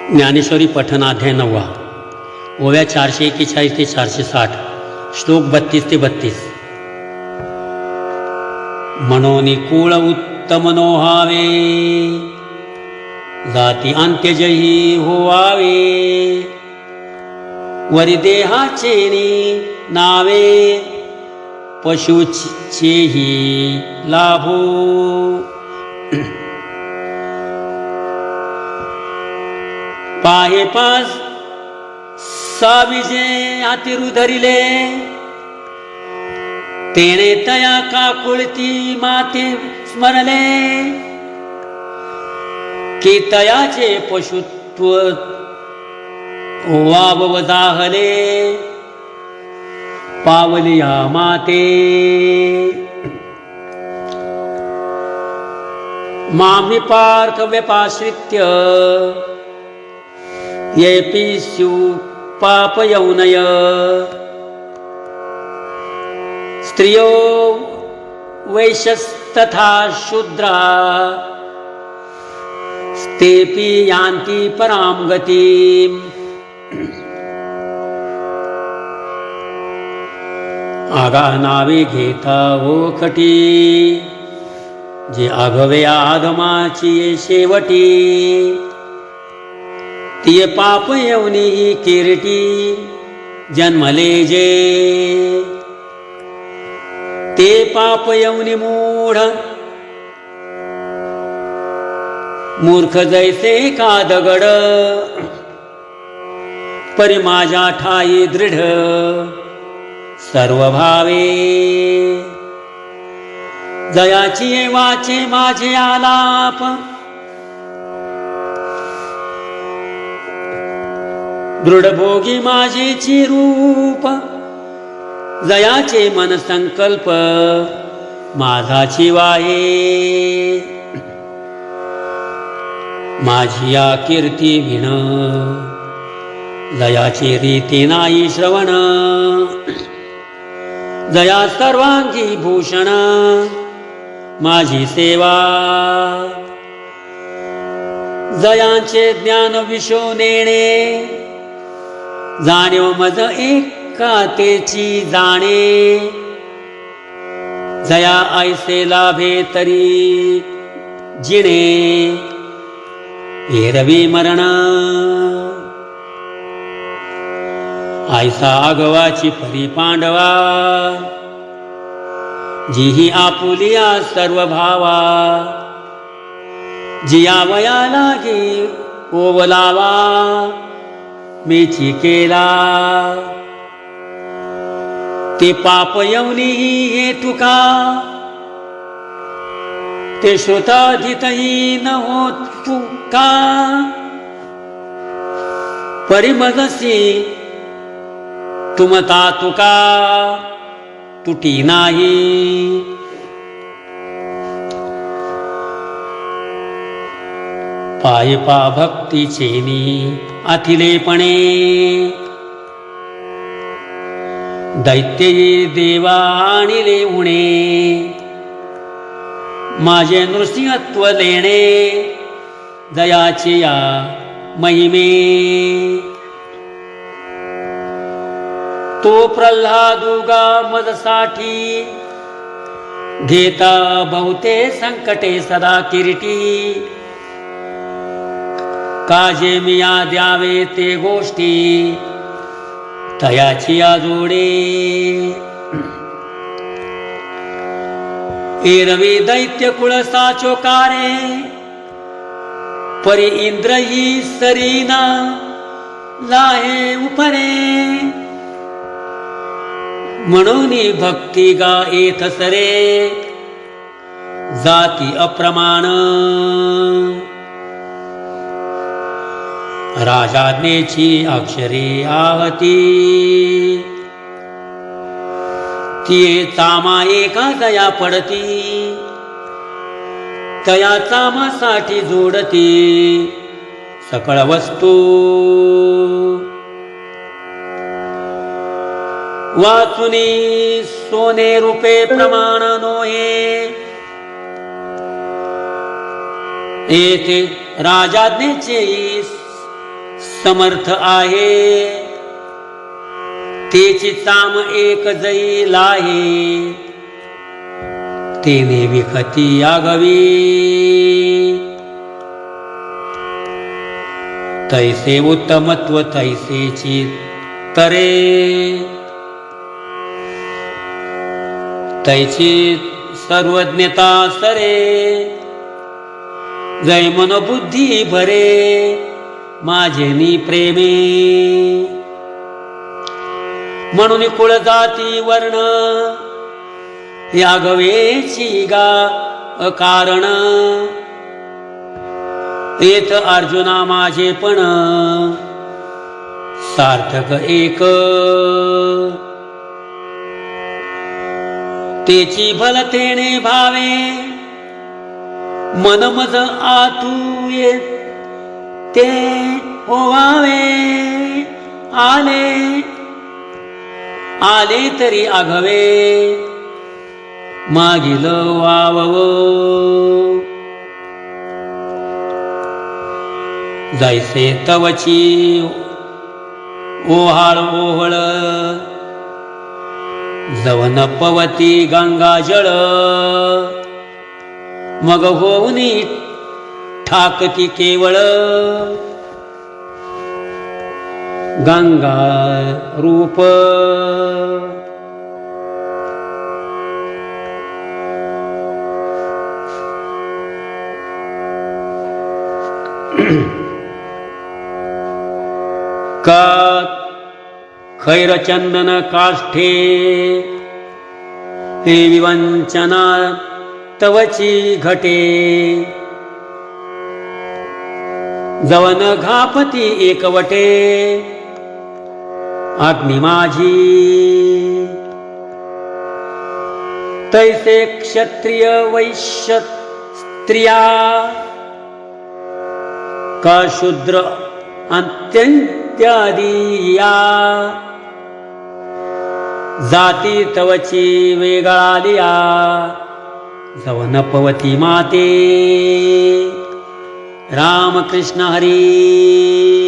ज्ञानेश्वरी पठनाध्याय 9 ओव्या 441 ते 460 श्लोक 32 ते 32. मनोनिकूळ उत्तम नोहावे जाती अंत्यजही होवावे वरी देहाचेनी नावे पशुचेही लाभो. पाहे पास साविजे हाती धरिले तेने तया काकुळती माते स्मरले की तयाचे पशुत्व वाव जाहले पावलिया माते. मामी पार्थ व्यपाश्रित्य येपि स्यु पापयौनय स्त्रियो वैश्यस्तथा शूद्रा तेपि यान्ति परां गतिम्. आगानावे घेता ओखटी जे आघवे आगमाची शेवटी तिये पाप येऊनी किरटी जन्मले जे ते पाप येऊनी मूढ मूर्ख जैसे का दगड परी माझ्या ठाई दृढ सर्व भावे. जयाची वाचे माझे आलाप दृढभोगी माझेची रूप जयाचे मन संकल्प माझाची वाहे. माझी या कीर्ती विण जयाची रीती नाही श्रवण जया सर्वांगी भूषण माझी सेवा. जयांचे ज्ञान विशो नेणे जाणीव मज एकातेची जाणे जया ऐसे लाभे तरी जिणे एरवी मरण. ऐसा आगवाची परी पांडवा जिही आपुलिया सर्व भावा जिया वया लागे ओवलावा मेची केला ते पाप येऊनी हे तुका ते श्रोताधितही न होत तुका परिमगसी तुमता तुका तुटी नाही. पाय पा भक्तीचेनी अथिलेपणे दैत्य देवा आणिले उणे माझे नृसिंहत्व लेणे दयाचे या महिमे. तो प्रल्हादुगा मजसाठी घेता बहुते संकटे सदा किरीटी काजे मिया द्यावे ते गोष्टी तयाची जोडे. एरवी दैत्य कुळ साचोकारे परी इंद्र ही सरीना लाहे उपरे म्हणून भक्ती गा येथ सरे जाती अप्रमाण. राजाज्ञेची अक्षरे आहती तिये चामा एका दया पडती तया चामासाठी जोडती सकळ वस्तू. वाचुनी सोने रूपे प्रमाण नोहे येथे राजाज्ञेचे समर्थ आहे तेची चाम एक जैल आहे तेने विखती आगवी तैसे उत्तमत्व तैसेची तरे तैची सर्वज्ञता सरे जय मन बुद्धी भरे माझेनी प्रेमे म्हणून कुळ जाती वर्ण यागवेची गा अकारण तेथ अर्जुना माझे पण सार्थक एक तेची भलतेने भावे मन मज आतुये ते होवावे आले आले तरी आघवे मागील वावव जैसे तवची ओहाळ ओहळ जवन पवती गंगा जळ मग होऊनी ठाकती केवळ गंगा रूप का खैरचंदन काष्ठे हे विवंचना तवची घटे जवन घापती एकवटे अग्नि माझी तैसे क्षत्रिय वैश्य स्त्रिया का शूद्र अंत्यंत्यादिया जाती तवची वेगळालिया जवन पवती माते रामकृष्ण हरी।